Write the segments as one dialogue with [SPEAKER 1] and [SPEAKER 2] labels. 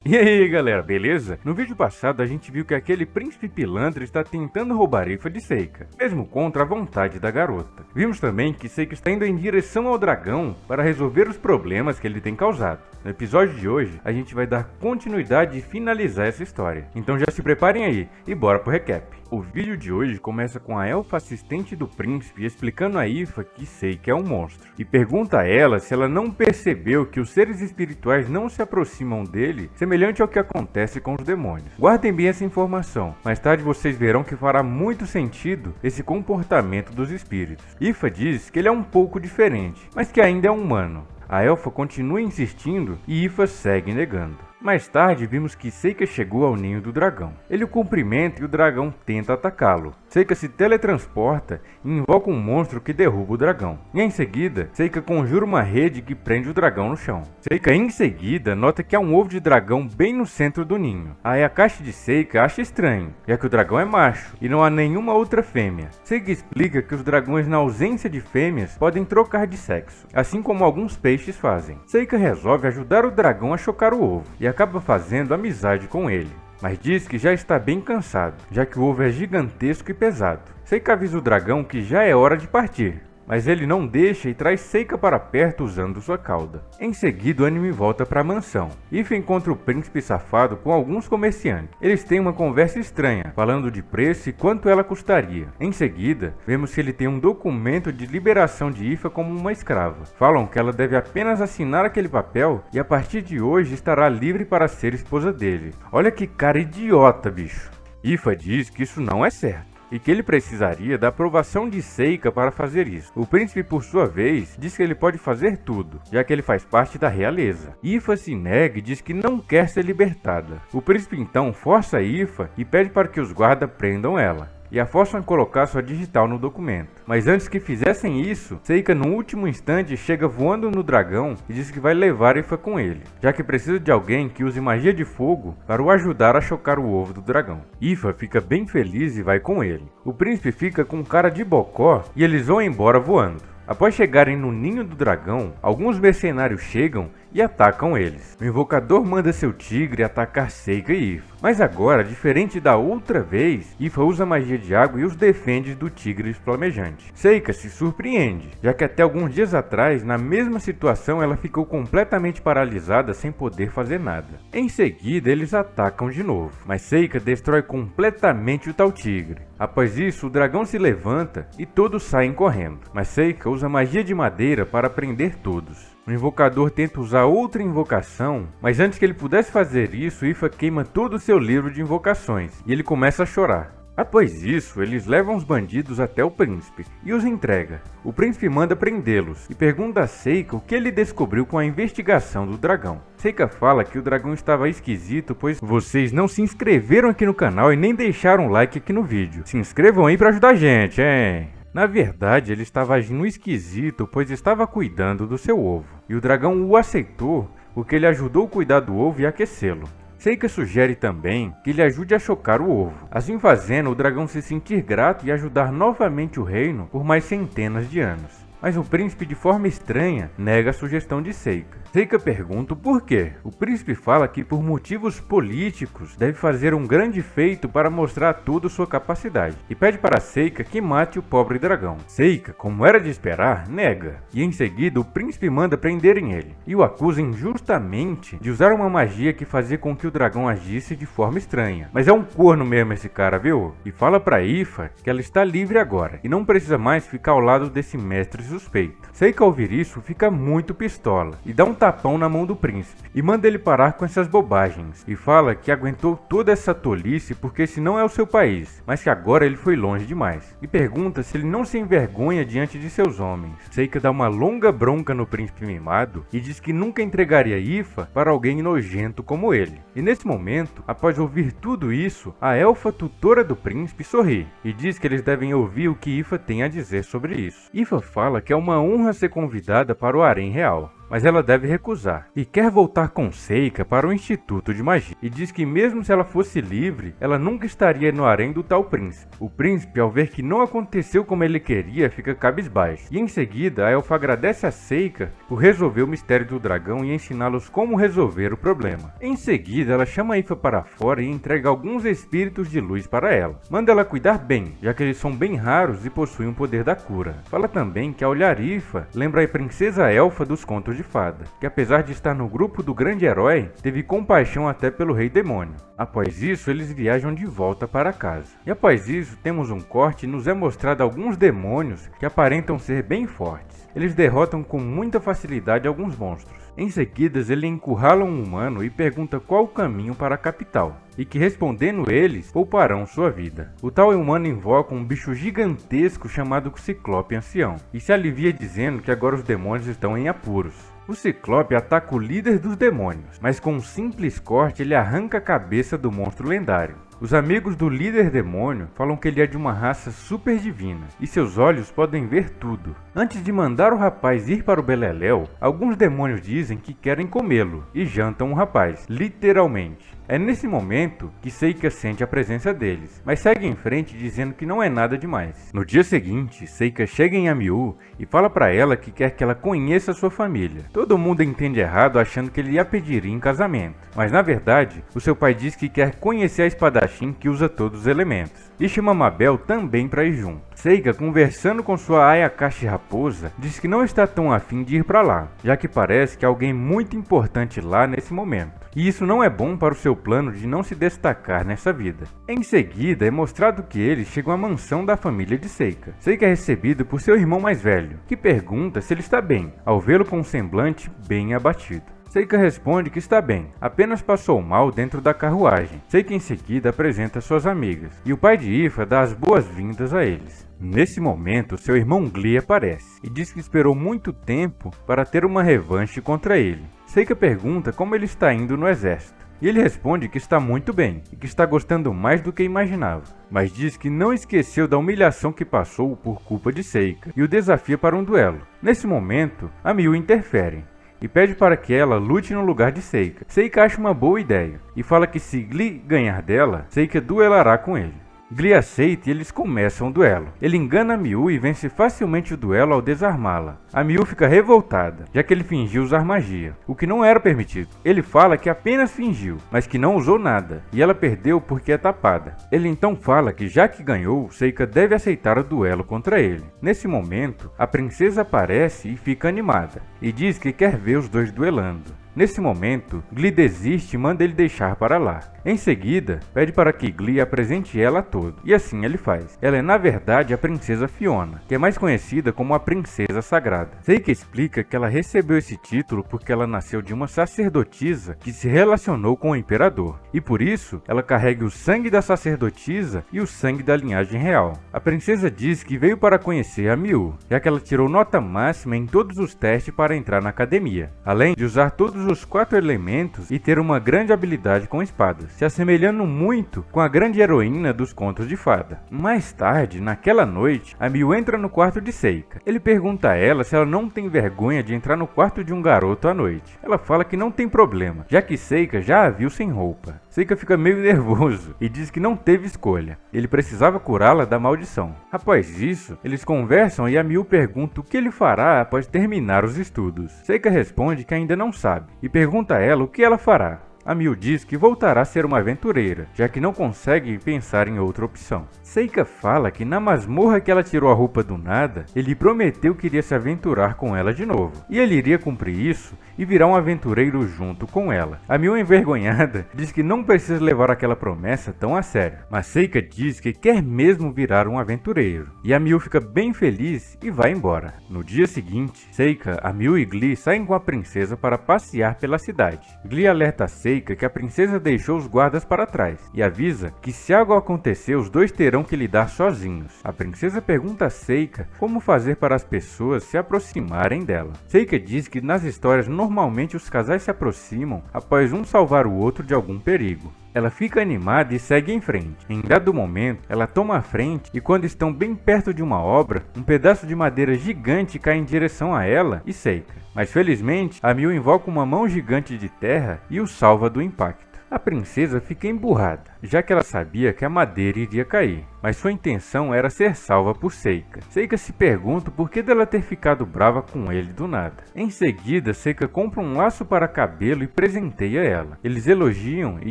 [SPEAKER 1] E aí galera, beleza? No vídeo passado a gente viu que aquele príncipe pilantra está tentando roubar Ifa de Seika, mesmo contra a vontade da garota. Vimos também que Seika está indo em direção ao dragão para resolver os problemas que ele tem causado. No episódio de hoje a gente vai dar continuidade e finalizar essa história. Então já se preparem aí e bora pro recap. O vídeo de hoje começa com a elfa assistente do príncipe explicando a Ifa que Seika é um monstro e pergunta a ela se ela não percebeu que os seres espirituais não se aproximam dele, semelhante ao que acontece com os demônios. Guardem bem essa informação, mais tarde vocês verão que fará muito sentido esse comportamento dos espíritos. Ifa diz que ele é um pouco diferente, mas que ainda é humano. A elfa continua insistindo e Ifa segue negando. Mais tarde vimos que Seika chegou ao ninho do dragão. Ele o cumprimenta e o dragão tenta atacá-lo. Seika se teletransporta e invoca um monstro que derruba o dragão. E em seguida, Seika conjura uma rede que prende o dragão no chão. Seika em seguida nota que há um ovo de dragão bem no centro do ninho. Aí a caixa de Seika acha estranho, já que o dragão é macho e não há nenhuma outra fêmea. Seika explica que os dragões na ausência de fêmeas podem trocar de sexo, assim como alguns peixes fazem. Seika resolve ajudar o dragão a chocar o ovo e acaba fazendo amizade com ele, mas diz que já está bem cansado, já que o ovo é gigantesco e pesado. Seika avisa o dragão que já é hora de partir, mas ele não deixa e traz Seika para perto usando sua cauda. Em seguida o anime volta para a mansão. Ifa encontra o príncipe safado com alguns comerciantes. Eles têm uma conversa estranha, falando de preço e quanto ela custaria. Em seguida, vemos que ele tem um documento de liberação de Ifa como uma escrava. Falam que ela deve apenas assinar aquele papel e a partir de hoje estará livre para ser esposa dele. Olha que cara idiota, bicho. Ifa diz que isso não é certo e que ele precisaria da aprovação de Seika para fazer isso. O príncipe, por sua vez, diz que ele pode fazer tudo, já que ele faz parte da realeza. Ifa se nega e diz que não quer ser libertada. O príncipe então força Ifa e pede para que os guardas prendam ela e a forçam a colocar sua digital no documento. Mas antes que fizessem isso, Seika no último instante chega voando no dragão e diz que vai levar Ifa com ele, já que precisa de alguém que use magia de fogo para o ajudar a chocar o ovo do dragão. Ifa fica bem feliz e vai com ele. O príncipe fica com cara de bocó e eles vão embora voando. Após chegarem no ninho do dragão, alguns mercenários chegam e atacam eles. O invocador manda seu tigre atacar Seika e Ifa. Mas agora, diferente da outra vez, Ifa usa magia de água e os defende do tigre flamejante. Seika se surpreende, já que até alguns dias atrás, na mesma situação, ela ficou completamente paralisada sem poder fazer nada. Em seguida, eles atacam de novo, mas Seika destrói completamente o tal tigre. Após isso, o dragão se levanta e todos saem correndo, mas Seika usa magia de madeira para prender todos. O invocador tenta usar outra invocação, mas antes que ele pudesse fazer isso, Ifa queima todo o seu livro de invocações e ele começa a chorar. Após isso, eles levam os bandidos até o príncipe e os entrega. O príncipe manda prendê-los e pergunta a Seika o que ele descobriu com a investigação do dragão. Seika fala que o dragão estava esquisito, pois vocês não se inscreveram aqui no canal e nem deixaram like aqui no vídeo. Se inscrevam aí para ajudar a gente, hein? Na verdade, ele estava agindo esquisito, pois estava cuidando do seu ovo. E o dragão o aceitou, porque ele ajudou a cuidar do ovo e aquecê-lo. Seika sugere também que ele ajude a chocar o ovo. Assim fazendo, o dragão se sentir grato e ajudar novamente o reino por mais centenas de anos. Mas o príncipe, de forma estranha, nega a sugestão de Seika. Seika pergunta o porquê. O príncipe fala que por motivos políticos deve fazer um grande feito para mostrar a todos sua capacidade e pede para Seika que mate o pobre dragão. Seika, como era de esperar, nega e em seguida o príncipe manda prenderem ele e o acusa injustamente de usar uma magia que fazia com que o dragão agisse de forma estranha. Mas é um corno mesmo esse cara, viu? E fala para Ifa que ela está livre agora e não precisa mais ficar ao lado desse mestre suspeito. Seika, ao ouvir isso, fica muito pistola e dá um tapão na mão do príncipe e manda ele parar com essas bobagens e fala que aguentou toda essa tolice porque esse não é o seu país, mas que agora ele foi longe demais e pergunta se ele não se envergonha diante de seus homens. Seika dá uma longa bronca no príncipe mimado e diz que nunca entregaria Ifa para alguém nojento como ele. E nesse momento, após ouvir tudo isso, a elfa tutora do príncipe sorri e diz que eles devem ouvir o que Ifa tem a dizer sobre isso. Ifa fala que é uma honra ser convidada para o harém real. mas ela deve recusar e quer voltar com Seika para o Instituto de Magia e diz que mesmo se ela fosse livre, ela nunca estaria no harém do tal príncipe. O príncipe, ao ver que não aconteceu como ele queria, fica cabisbaixo e em seguida a elfa agradece a Seika por resolver o mistério do dragão e ensiná-los como resolver o problema. Em seguida ela chama a Ifa para fora e entrega alguns espíritos de luz para ela. Manda ela cuidar bem, já que eles são bem raros e possuem o poder da cura. Fala também que ao olhar Ifa, lembra a princesa elfa dos contos de fada, que apesar de estar no grupo do grande herói, teve compaixão até pelo rei demônio. Após isso, eles viajam de volta para casa. E após isso, temos um corte e nos é mostrado alguns demônios que aparentam ser bem fortes. Eles derrotam com muita facilidade alguns monstros. Em seguida, ele encurrala um humano e pergunta qual o caminho para a capital, e que respondendo eles, pouparão sua vida. O tal humano invoca um bicho gigantesco chamado Ciclope Ancião, e se alivia dizendo que agora os demônios estão em apuros. O Ciclope ataca o líder dos demônios, mas com um simples corte ele arranca a cabeça do monstro lendário. Os amigos do líder demônio falam que ele é de uma raça super divina e seus olhos podem ver tudo. Antes de mandar o rapaz ir para o Beleléu, alguns demônios dizem que querem comê-lo e jantam o rapaz, literalmente. É nesse momento que Seika sente a presença deles, mas segue em frente dizendo que não é nada demais. No dia seguinte, Seika chega em Amiu e fala para ela que quer que ela conheça sua família. Todo mundo entende errado achando que ele a pediria em casamento, mas na verdade, o seu pai diz que quer conhecer a espadachim que usa todos os elementos. E chama Mabel também para ir junto. Seika, conversando com sua Ayakashi raposa, diz que não está tão afim de ir para lá, já que parece que há alguém muito importante lá nesse momento. E isso não é bom para o seu plano de não se destacar nessa vida. Em seguida, é mostrado que eles chegam à mansão da família de Seika. Seika é recebido por seu irmão mais velho, que pergunta se ele está bem, ao vê-lo com um semblante bem abatido. Seika responde que está bem, apenas passou mal dentro da carruagem. Seika em seguida apresenta suas amigas, e o pai de Ifa dá as boas-vindas a eles. Nesse momento, seu irmão Glee aparece, e diz que esperou muito tempo para ter uma revanche contra ele. Seika pergunta como ele está indo no exército, e ele responde que está muito bem, e que está gostando mais do que imaginava, mas diz que não esqueceu da humilhação que passou por culpa de Seika, e o desafia para um duelo. Nesse momento, a Miu interfere e pede para que ela lute no lugar de Seika. Seika acha uma boa ideia e fala que se Glee ganhar dela, Seika duelará com ele. Glee aceita e eles começam o duelo. Ele engana a Miu e vence facilmente o duelo ao desarmá-la. A Miu fica revoltada, já que ele fingiu usar magia, o que não era permitido. Ele fala que apenas fingiu, mas que não usou nada, e ela perdeu porque é tapada. Ele então fala que já que ganhou, Seika deve aceitar o duelo contra ele. Nesse momento, a princesa aparece e fica animada, e diz que quer ver os dois duelando. Nesse momento, Glee desiste e manda ele deixar para lá. Em seguida, pede para que Glee apresente ela a todos, e assim ele faz. Ela é na verdade a princesa Fiona, que é mais conhecida como a Princesa Sagrada. Seika explica que ela recebeu esse título porque ela nasceu de uma sacerdotisa que se relacionou com o imperador, e por isso ela carrega o sangue da sacerdotisa e o sangue da linhagem real. A princesa diz que veio para conhecer a Miu, já que ela tirou nota máxima em todos os testes para entrar na academia, além de usar todos os 4 elementos e ter uma grande habilidade com espadas, se assemelhando muito com a grande heroína dos contos de fada. Mais tarde, naquela noite, a Miu entra no quarto de Seika. Ele pergunta a ela se ela não tem vergonha de entrar no quarto de um garoto à noite. Ela fala que não tem problema, já que Seika já a viu sem roupa. Seika fica meio nervoso e diz que não teve escolha. Ele precisava curá-la da maldição. Após isso, eles conversam e a Miu pergunta o que ele fará após terminar os estudos. Seika responde que ainda não sabe e pergunta a ela o que ela fará. A Miu diz que voltará a ser uma aventureira, já que não consegue pensar em outra opção. Seika fala que na masmorra que ela tirou a roupa do nada, ele prometeu que iria se aventurar com ela de novo. E ele iria cumprir isso e virar um aventureiro junto com ela. A Miu, envergonhada, diz que não precisa levar aquela promessa tão a sério. Mas Seika diz que quer mesmo virar um aventureiro. E a Miu fica bem feliz e vai embora. No dia seguinte, Seika, a Miu e Glee saem com a princesa para passear pela cidade. Glee alerta a Seika que a princesa deixou os guardas para trás e avisa que se algo acontecer, os dois terão que lidar sozinhos. A princesa pergunta a Seika como fazer para as pessoas se aproximarem dela. Seika diz que nas histórias normalmente os casais se aproximam após um salvar o outro de algum perigo. Ela fica animada e segue em frente. Em dado momento, ela toma a frente e quando estão bem perto de uma obra, um pedaço de madeira gigante cai em direção a ela e Seika. Mas felizmente, a Miu invoca uma mão gigante de terra e o salva do impacto. A princesa fica emburrada, já que ela sabia que a madeira iria cair, mas sua intenção era ser salva por Seika. Seika se pergunta por que dela ter ficado brava com ele do nada. Em seguida, Seika compra um laço para cabelo e presenteia ela. Eles elogiam e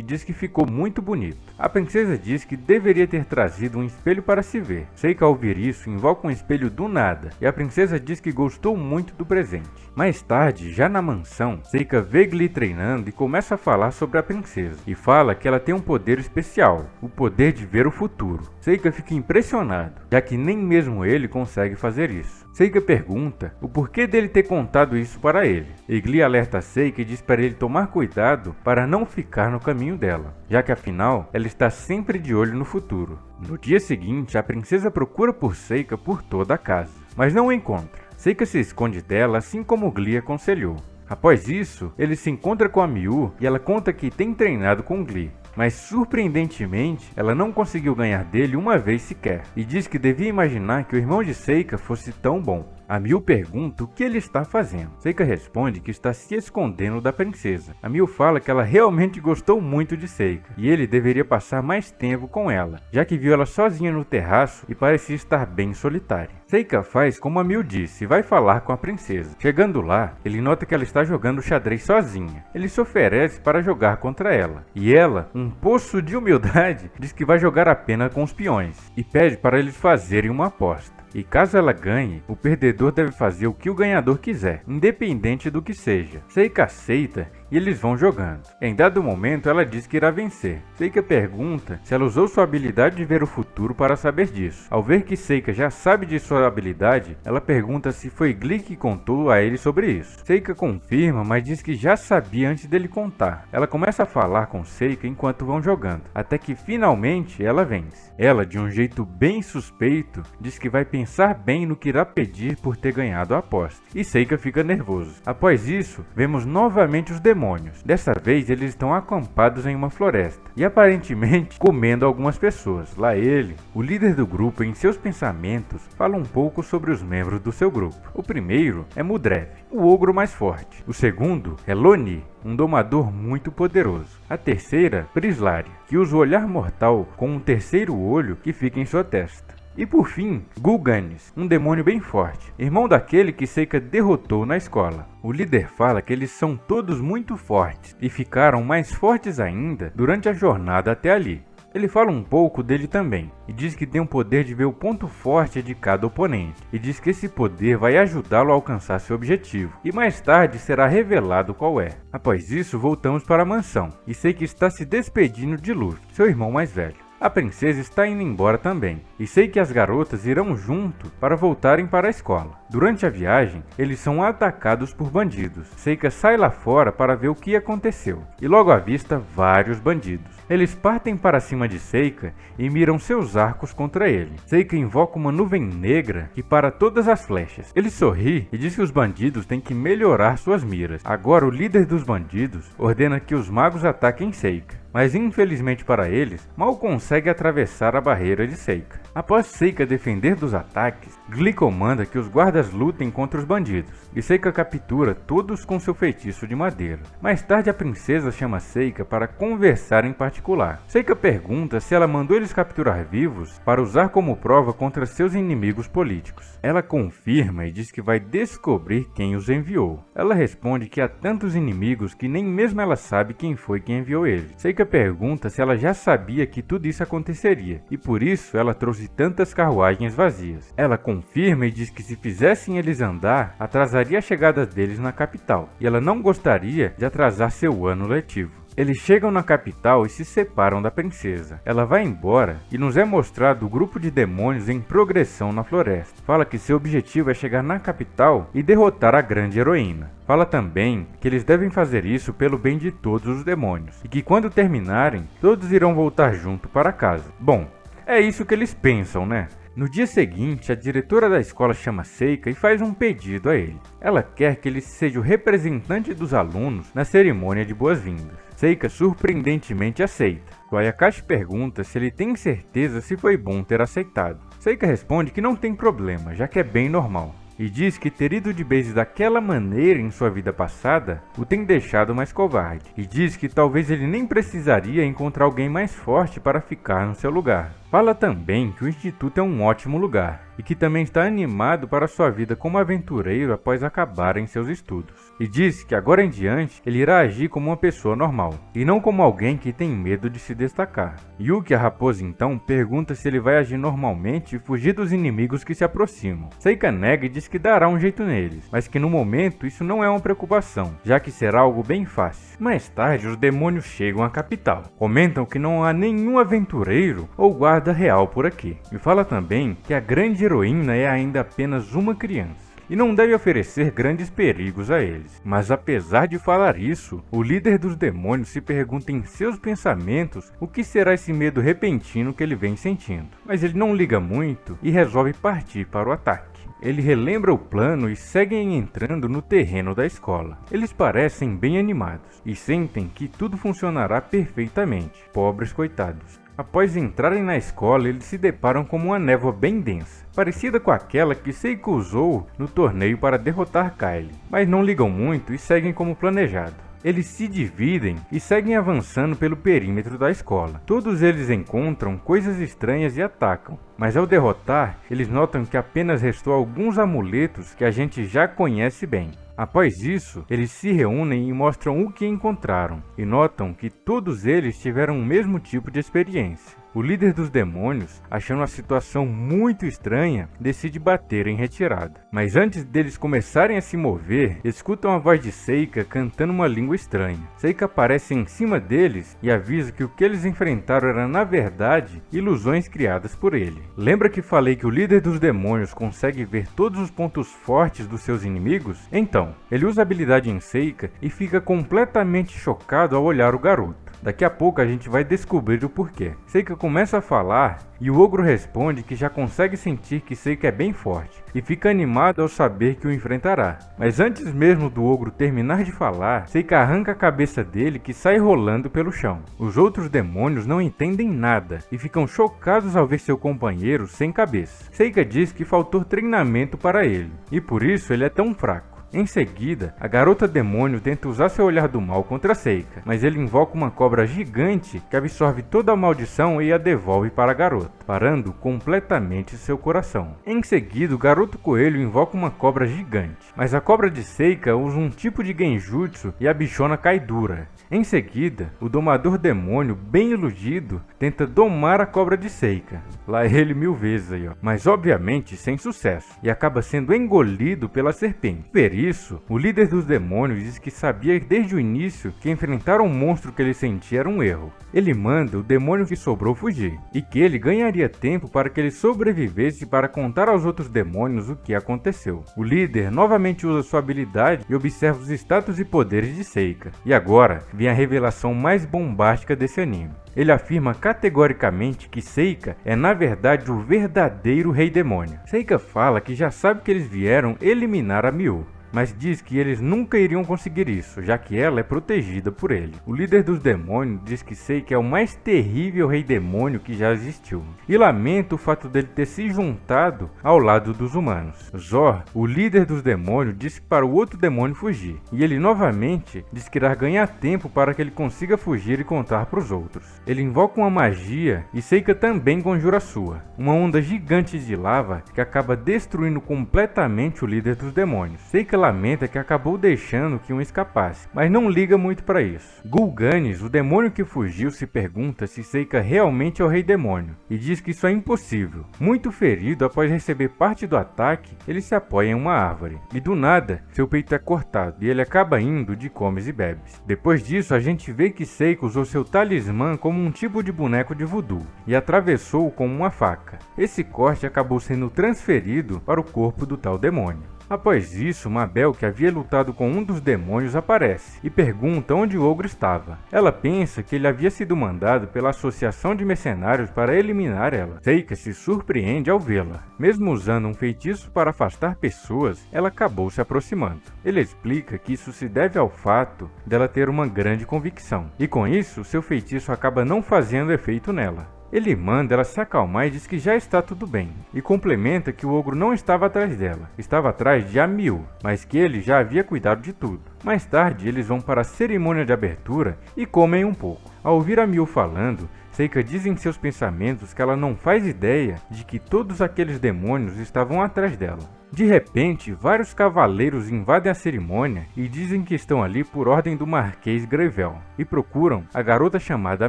[SPEAKER 1] diz que ficou muito bonito. A princesa diz que deveria ter trazido um espelho para se ver. Seika, ao ouvir isso, invoca um espelho do nada, e a princesa diz que gostou muito do presente. Mais tarde, já na mansão, Seika vê Glee treinando e começa a falar sobre a princesa, e fala que ela tem um poder especial, o poder de ver o futuro. Seika fica impressionado, já que nem mesmo ele consegue fazer isso. Seika pergunta o porquê dele ter contado isso para ele. E Glee alerta Seika e diz para ele tomar cuidado para não ficar no caminho dela, já que afinal ela está sempre de olho no futuro. No dia seguinte, a princesa procura por Seika por toda a casa, mas não o encontra. Seika se esconde dela assim como Glee aconselhou. Após isso, ele se encontra com a Miu e ela conta que tem treinado com Glee, mas surpreendentemente ela não conseguiu ganhar dele uma vez sequer, e diz que devia imaginar que o irmão de Seika fosse tão bom. A Miu pergunta o que ele está fazendo. Seika responde que está se escondendo da princesa. A Miu fala que ela realmente gostou muito de Seika, e ele deveria passar mais tempo com ela, já que viu ela sozinha no terraço e parecia estar bem solitária. Seika faz como a Miu disse e vai falar com a princesa. Chegando lá, ele nota que ela está jogando xadrez sozinha. Ele se oferece para jogar contra ela, e ela, um poço de humildade, diz que vai jogar apenas com os peões, e pede para eles fazerem uma aposta. E caso ela ganhe, o perdedor deve fazer o que o ganhador quiser, independente do que seja. Seika aceita e eles vão jogando. Em dado momento, ela diz que irá vencer. Seika pergunta se ela usou sua habilidade de ver o futuro para saber disso. Ao ver que Seika já sabe de sua habilidade, ela pergunta se foi Glee que contou a ele sobre isso. Seika confirma, mas diz que já sabia antes dele contar. Ela começa a falar com Seika enquanto vão jogando, até que finalmente ela vence. Ela, de um jeito bem suspeito, diz que vai pensar bem no que irá pedir por ter ganhado a aposta. E Seika fica nervoso. Após isso, vemos novamente os demônios. Dessa vez eles estão acampados em uma floresta e aparentemente comendo algumas pessoas. Lá ele, o líder do grupo, em seus pensamentos, fala um pouco sobre os membros do seu grupo. O primeiro é Mudrev, o ogro mais forte. O segundo é Loni, um domador muito poderoso. A terceira, Prislari, que usa o olhar mortal com um terceiro olho que fica em sua testa. E por fim, Gulganis, um demônio bem forte, irmão daquele que Seika derrotou na escola. O líder fala que eles são todos muito fortes e ficaram mais fortes ainda durante a jornada até ali. Ele fala um pouco dele também, e diz que tem o poder de ver o ponto forte de cada oponente, e diz que esse poder vai ajudá-lo a alcançar seu objetivo, e mais tarde será revelado qual é. Após isso, voltamos para a mansão, e Seika está se despedindo de Luffy, seu irmão mais velho. A princesa está indo embora também, e sei que as garotas irão junto para voltarem para a escola. Durante a viagem, eles são atacados por bandidos. Seika sai lá fora para ver o que aconteceu, e logo avista vários bandidos. Eles partem para cima de Seika e miram seus arcos contra ele. Seika invoca uma nuvem negra que para todas as flechas. Ele sorri e diz que os bandidos têm que melhorar suas miras. Agora o líder dos bandidos ordena que os magos ataquem Seika, mas infelizmente para eles, mal consegue atravessar a barreira de Seika. Após Seika defender dos ataques, Glee comanda que os guardas lutem contra os bandidos, e Seika captura todos com seu feitiço de madeira. Mais tarde a princesa chama Seika para conversar em particular. Seika pergunta se ela mandou eles capturar vivos para usar como prova contra seus inimigos políticos. Ela confirma e diz que vai descobrir quem os enviou. Ela responde que há tantos inimigos que nem mesmo ela sabe quem foi quem enviou eles. Seika pergunta se ela já sabia que tudo isso aconteceria, e por isso ela trouxe tantas carruagens vazias. Ela confirma e diz que se fizessem eles andar, atrasaria a chegada deles na capital, e ela não gostaria de atrasar seu ano letivo. Eles chegam na capital e se separam da princesa. Ela vai embora e nos é mostrado o grupo de demônios em progressão na floresta. Fala que seu objetivo é chegar na capital e derrotar a grande heroína. Fala também que eles devem fazer isso pelo bem de todos os demônios, e que quando terminarem, todos irão voltar junto para casa. Bom, é isso que eles pensam, né? No dia seguinte, a diretora da escola chama Seika e faz um pedido a ele. Ela quer que ele seja o representante dos alunos na cerimônia de boas-vindas. Seika surpreendentemente aceita. Ayakashi pergunta se ele tem certeza se foi bom ter aceitado. Seika responde que não tem problema, já que é bem normal. E diz que ter ido de base daquela maneira em sua vida passada o tem deixado mais covarde. E diz que talvez ele nem precisaria encontrar alguém mais forte para ficar no seu lugar. Fala também que o instituto é um ótimo lugar e que também está animado para sua vida como aventureiro após acabarem seus estudos. E diz que agora em diante ele irá agir como uma pessoa normal e não como alguém que tem medo de se destacar. Yuki, a raposa, então pergunta se ele vai agir normalmente e fugir dos inimigos que se aproximam. Seika nega e diz que dará um jeito neles, mas que no momento isso não é uma preocupação, já que será algo bem fácil. Mais tarde, os demônios chegam à capital. Comentam que não há nenhum aventureiro ou guarda real por aqui. E fala também que a grande heroína é ainda apenas uma criança e não deve oferecer grandes perigos a eles. Mas apesar de falar isso, o líder dos demônios se pergunta em seus pensamentos o que será esse medo repentino que ele vem sentindo. Mas ele não liga muito e resolve partir para o ataque. Ele relembra o plano e seguem entrando no terreno da escola. Eles parecem bem animados e sentem que tudo funcionará perfeitamente. Pobres coitados. Após entrarem na escola, eles se deparam com uma névoa bem densa, parecida com aquela que Seika usou no torneio para derrotar Kylie, mas não ligam muito e seguem como planejado. Eles se dividem e seguem avançando pelo perímetro da escola. Todos eles encontram coisas estranhas e atacam, mas ao derrotar, eles notam que apenas restou alguns amuletos que a gente já conhece bem. Após isso, eles se reúnem e mostram o que encontraram, e notam que todos eles tiveram o mesmo tipo de experiência. O líder dos demônios, achando a situação muito estranha, decide bater em retirada. Mas antes deles começarem a se mover, escutam a voz de Seika cantando uma língua estranha. Seika aparece em cima deles e avisa que o que eles enfrentaram era na verdade ilusões criadas por ele. Lembra que falei que o líder dos demônios consegue ver todos os pontos fortes dos seus inimigos? Então, ele usa a habilidade em Seika e fica completamente chocado ao olhar o garoto. Daqui a pouco a gente vai descobrir o porquê. Seika começa a falar e o ogro responde que já consegue sentir que Seika é bem forte e fica animado ao saber que o enfrentará. Mas antes mesmo do ogro terminar de falar, Seika arranca a cabeça dele que sai rolando pelo chão. Os outros demônios não entendem nada e ficam chocados ao ver seu companheiro sem cabeça. Seika diz que faltou treinamento para ele e por isso ele é tão fraco. Em seguida, a garota demônio tenta usar seu olhar do mal contra Seika, mas ele invoca uma cobra gigante que absorve toda a maldição e a devolve para a garota, parando completamente seu coração. Em seguida, o garoto coelho invoca uma cobra gigante, mas a cobra de Seika usa um tipo de genjutsu e a bichona cai dura. Em seguida, o domador demônio, bem iludido, tenta domar a cobra de Seika. Lá ele 1000 vezes aí, ó. Mas obviamente sem sucesso, e acaba sendo engolido pela serpente. Por isso, o líder dos demônios diz que sabia desde o início que enfrentar um monstro que ele sentia era um erro. Ele manda o demônio que sobrou fugir, e que ele ganharia tempo para que ele sobrevivesse para contar aos outros demônios o que aconteceu. O líder novamente usa sua habilidade e observa os status e poderes de Seika. E agora vem a revelação mais bombástica desse anime. Ele afirma categoricamente que Seika é na verdade o verdadeiro rei demônio. Seika fala que já sabe que eles vieram eliminar a Miu, mas diz que eles nunca iriam conseguir isso, já que ela é protegida por ele. O líder dos demônios diz que Seika é o mais terrível rei demônio que já existiu, e lamenta o fato dele ter se juntado ao lado dos humanos. Zor, o líder dos demônios, diz para o outro demônio fugir, e ele novamente diz que irá ganhar tempo para que ele consiga fugir e contar para os outros. Ele invoca uma magia e Seika também conjura a sua, uma onda gigante de lava que acaba destruindo completamente o líder dos demônios. Seika lamenta que acabou deixando que um escapasse, mas não liga muito para isso. Gulganis, o demônio que fugiu, se pergunta se Seika realmente é o rei demônio e diz que isso é impossível. Muito ferido após receber parte do ataque, ele se apoia em uma árvore e do nada seu peito é cortado e ele acaba indo de comes e bebes. Depois disso, a gente vê que Seika usou seu talismã como um tipo de boneco de voodoo e atravessou-o com uma faca. Esse corte acabou sendo transferido para o corpo do tal demônio. Após isso, Mabel, que havia lutado com um dos demônios, aparece e pergunta onde o ogro estava. Ela pensa que ele havia sido mandado pela associação de mercenários para eliminar ela. Seika se surpreende ao vê-la. Mesmo usando um feitiço para afastar pessoas, ela acabou se aproximando. Ele explica que isso se deve ao fato dela ter uma grande convicção, e com isso, seu feitiço acaba não fazendo efeito nela. Ele manda ela se acalmar e diz que já está tudo bem, e complementa que o ogro não estava atrás dela, estava atrás de Amiu, mas que ele já havia cuidado de tudo. Mais tarde, eles vão para a cerimônia de abertura e comem um pouco. Ao ouvir Amiu falando, Seika diz em seus pensamentos que ela não faz ideia de que todos aqueles demônios estavam atrás dela. De repente, vários cavaleiros invadem a cerimônia e dizem que estão ali por ordem do Marquês Grevel e procuram a garota chamada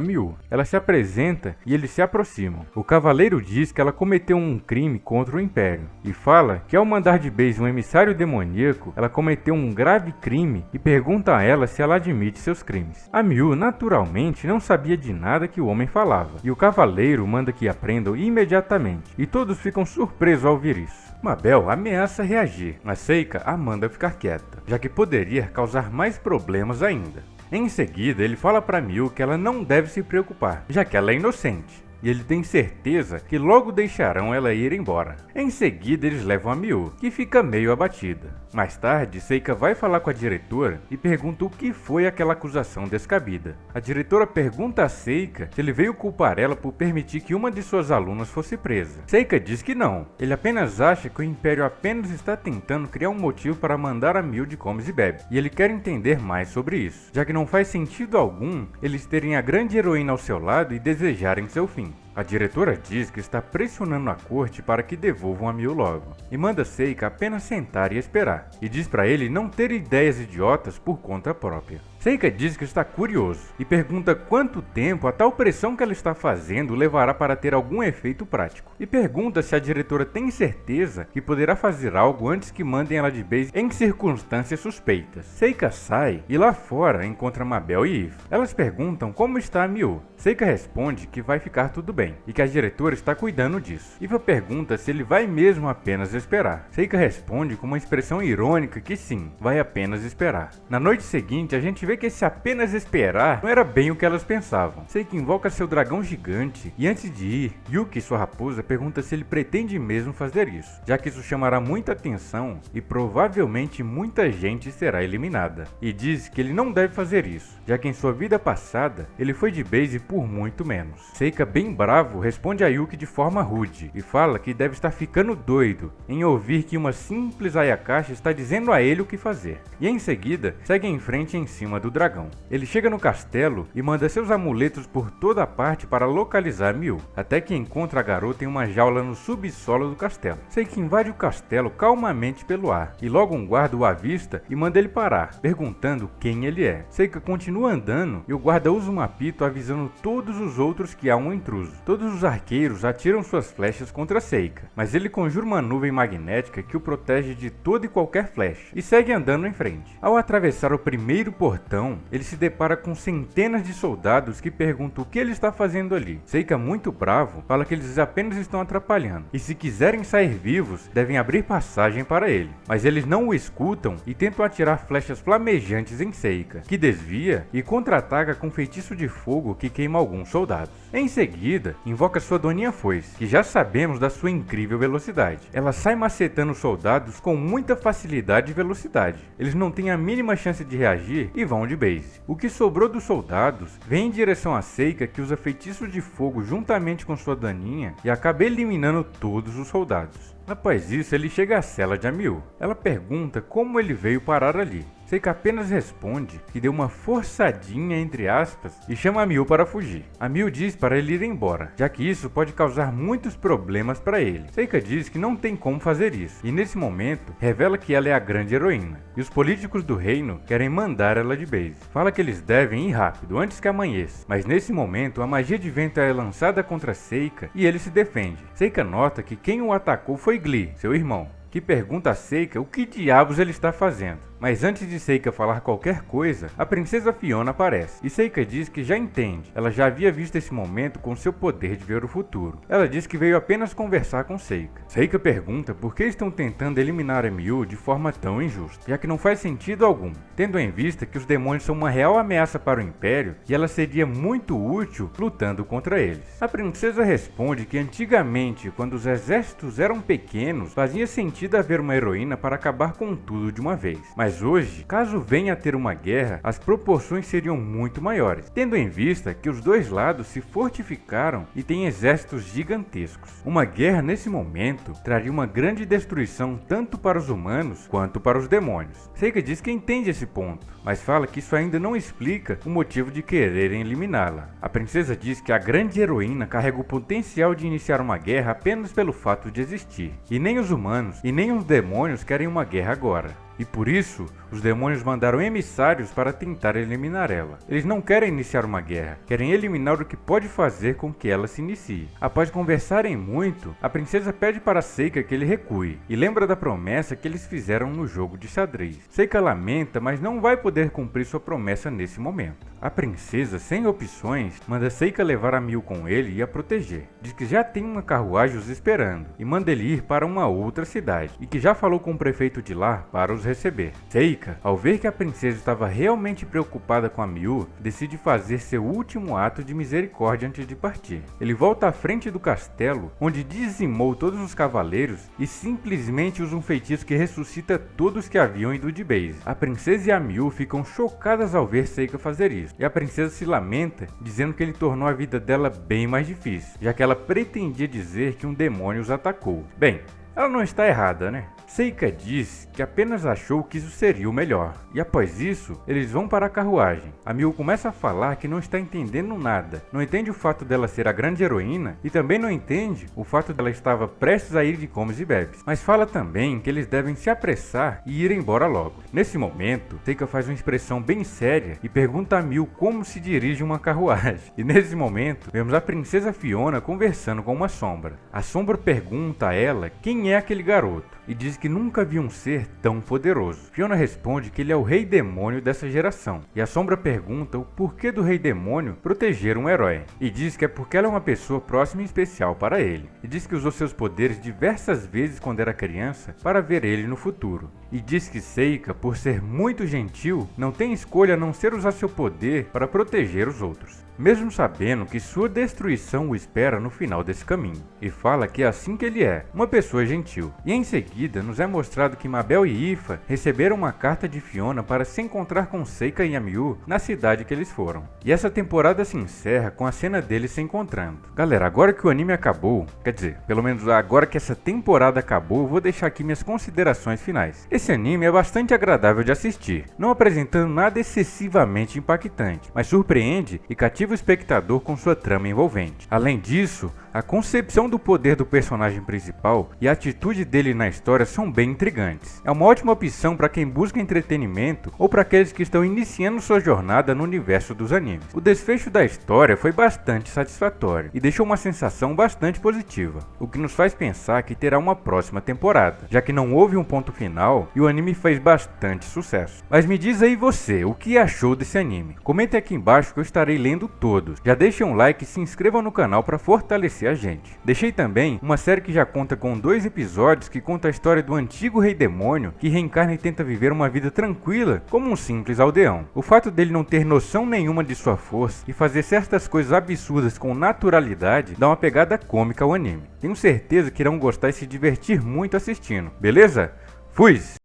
[SPEAKER 1] Miu. Ela se apresenta e eles se aproximam. O cavaleiro diz que ela cometeu um crime contra o Império e fala que ao mandar de base um emissário demoníaco, ela cometeu um grave crime e pergunta a ela se ela admite seus crimes. A Miu naturalmente não sabia de nada que o homem falava e o cavaleiro manda que aprendam imediatamente e todos ficam surpresos ao ouvir isso. Mabel ameaça reagir, mas Seika a manda ficar quieta, já que poderia causar mais problemas ainda. Em seguida, ele fala para Miu que ela não deve se preocupar, já que ela é inocente. E ele tem certeza que logo deixarão ela ir embora. Em seguida, eles levam a Miu, que fica meio abatida. Mais tarde, Seika vai falar com a diretora e pergunta o que foi aquela acusação descabida. A diretora pergunta a Seika se ele veio culpar ela por permitir que uma de suas alunas fosse presa. Seika diz que não, ele apenas acha que o Império apenas está tentando criar um motivo para mandar a Miu de comes e bebe, e ele quer entender mais sobre isso, já que não faz sentido algum eles terem a grande heroína ao seu lado e desejarem seu fim. A diretora diz que está pressionando a corte para que devolvam a Miu logo, e manda Seika apenas sentar e esperar, e diz para ele não ter ideias idiotas por conta própria. Seika diz que está curioso, e pergunta quanto tempo a tal pressão que ela está fazendo levará para ter algum efeito prático, e pergunta se a diretora tem certeza que poderá fazer algo antes que mandem ela de base em circunstâncias suspeitas. Seika sai, e lá fora encontra Mabel e Eve. Elas perguntam como está a Miu. Seika responde que vai ficar tudo bem, e que a diretora está cuidando disso. Eva pergunta se ele vai mesmo apenas esperar. Seika responde com uma expressão irônica que sim, vai apenas esperar. Na noite seguinte, a gente vê que esse apenas esperar não era bem o que elas pensavam. Seika invoca seu dragão gigante, e antes de ir, Yuki, sua raposa, pergunta se ele pretende mesmo fazer isso, já que isso chamará muita atenção e provavelmente muita gente será eliminada. E diz que ele não deve fazer isso, já que em sua vida passada, ele foi de base por muito menos. Seika, bem bravo, responde a Yuki de forma rude e fala que deve estar ficando doido em ouvir que uma simples Ayakashi está dizendo a ele o que fazer. E em seguida, segue em frente em cima do dragão. Ele chega no castelo e manda seus amuletos por toda a parte para localizar Miu, até que encontra a garota em uma jaula no subsolo do castelo. Seika invade o castelo calmamente pelo ar, e logo um guarda o avista e manda ele parar, perguntando quem ele é. Seika continua andando e o guarda usa um apito avisando todos os outros que há um intruso. Todos os arqueiros atiram suas flechas contra Seika, mas ele conjura uma nuvem magnética que o protege de toda e qualquer flecha, e segue andando em frente. Ao atravessar o primeiro portão, ele se depara com centenas de soldados que perguntam o que ele está fazendo ali. Seika, muito bravo, fala que eles apenas estão atrapalhando, e se quiserem sair vivos, devem abrir passagem para ele. Mas eles não o escutam e tentam atirar flechas flamejantes em Seika, que desvia e contra-ataca com feitiço de fogo que queima alguns soldados. Em seguida, invoca sua Doninha Foice, que já sabemos da sua incrível velocidade. Ela sai macetando os soldados com muita facilidade e velocidade. Eles não têm a mínima chance de reagir e vão de base. O que sobrou dos soldados vem em direção a Seika, que usa feitiço de fogo juntamente com sua Daninha e acaba eliminando todos os soldados. Após isso, ele chega à cela de Amiu. Ela pergunta como ele veio parar ali. Seika apenas responde que deu uma forçadinha entre aspas e chama a Miu para fugir. A Miu diz para ele ir embora, já que isso pode causar muitos problemas para ele. Seika diz que não tem como fazer isso, e nesse momento revela que ela é a grande heroína, e os políticos do reino querem mandar ela de base. Fala que eles devem ir rápido, antes que amanheça, mas nesse momento a magia de vento é lançada contra Seika e ele se defende. Seika nota que quem o atacou foi Glee, seu irmão, que pergunta a Seika o que diabos ele está fazendo. Mas antes de Seika falar qualquer coisa, a princesa Fiona aparece, e Seika diz que já entende, ela já havia visto esse momento com seu poder de ver o futuro. Ela diz que veio apenas conversar com Seika. Seika pergunta por que estão tentando eliminar a Miu de forma tão injusta, já que não faz sentido algum, tendo em vista que os demônios são uma real ameaça para o Império e ela seria muito útil lutando contra eles. A princesa responde que antigamente, quando os exércitos eram pequenos, fazia sentido haver uma heroína para acabar com tudo de uma vez. Mas hoje, caso venha a ter uma guerra, as proporções seriam muito maiores, tendo em vista que os dois lados se fortificaram e têm exércitos gigantescos. Uma guerra nesse momento traria uma grande destruição tanto para os humanos quanto para os demônios. Seika diz que entende esse ponto, mas fala que isso ainda não explica o motivo de quererem eliminá-la. A princesa diz que a grande heroína carrega o potencial de iniciar uma guerra apenas pelo fato de existir, e nem os humanos e nem os demônios querem uma guerra agora. E por isso, os demônios mandaram emissários para tentar eliminar ela. Eles não querem iniciar uma guerra, querem eliminar o que pode fazer com que ela se inicie. Após conversarem muito, a princesa pede para Seika que ele recue, e lembra da promessa que eles fizeram no jogo de xadrez. Seika lamenta, mas não vai poder cumprir sua promessa nesse momento. A princesa, sem opções, manda Seika levar a Miu com ele e a proteger. Diz que já tem uma carruagem os esperando, e manda ele ir para uma outra cidade, e que já falou com o prefeito de lá para os receber. Seika, ao ver que a princesa estava realmente preocupada com a Miu, decide fazer seu último ato de misericórdia antes de partir. Ele volta à frente do castelo, onde dizimou todos os cavaleiros e simplesmente usa um feitiço que ressuscita todos que haviam ido de base. A princesa e a Miu ficam chocadas ao ver Seika fazer isso, e a princesa se lamenta, dizendo que ele tornou a vida dela bem mais difícil, já que ela pretendia dizer que um demônio os atacou. Bem, ela não está errada, né? Seika diz que apenas achou que isso seria o melhor, e após isso, eles vão para a carruagem. A Miu começa a falar que não está entendendo nada, não entende o fato dela ser a grande heroína e também não entende o fato dela estava prestes a ir de comes e bebes, mas fala também que eles devem se apressar e ir embora logo. Nesse momento, Seika faz uma expressão bem séria e pergunta a Miu como se dirige uma carruagem, e nesse momento, vemos a princesa Fiona conversando com uma sombra. A sombra pergunta a ela quem é aquele garoto, e diz que nunca viu um ser tão poderoso. Fiona responde que ele é o rei demônio dessa geração, e a sombra pergunta o porquê do rei demônio proteger um herói, e diz que é porque ela é uma pessoa próxima e especial para ele, e diz que usou seus poderes diversas vezes quando era criança para ver ele no futuro, e diz que Seika, por ser muito gentil, não tem escolha a não ser usar seu poder para proteger os outros, mesmo sabendo que sua destruição o espera no final desse caminho, e fala que é assim que ele é, uma pessoa gentil. E em seguida nos é mostrado que Mabel e Ifa receberam uma carta de Fiona para se encontrar com Seika e a Miu na cidade que eles foram. E essa temporada se encerra com a cena deles se encontrando. Galera, agora que o anime acabou, quer dizer, pelo menos agora que essa temporada acabou, eu vou deixar aqui minhas considerações finais. Esse anime é bastante agradável de assistir, não apresentando nada excessivamente impactante, mas surpreende e cativa o espectador com sua trama envolvente. Além disso, a concepção do poder do personagem principal e a atitude dele na história são bem intrigantes. É uma ótima opção para quem busca entretenimento ou para aqueles que estão iniciando sua jornada no universo dos animes. O desfecho da história foi bastante satisfatório e deixou uma sensação bastante positiva, o que nos faz pensar que terá uma próxima temporada, já que não houve um ponto final e o anime fez bastante sucesso. Mas me diz aí você, o que achou desse anime? Comente aqui embaixo que eu estarei lendo todos. Já deixe um like e se inscreva no canal para fortalecer a gente. Deixei também uma série que já conta com 2 episódios que conta a história do antigo rei demônio que reencarna e tenta viver uma vida tranquila como um simples aldeão. O fato dele não ter noção nenhuma de sua força e fazer certas coisas absurdas com naturalidade dá uma pegada cômica ao anime. Tenho certeza que irão gostar e se divertir muito assistindo, beleza? Fui!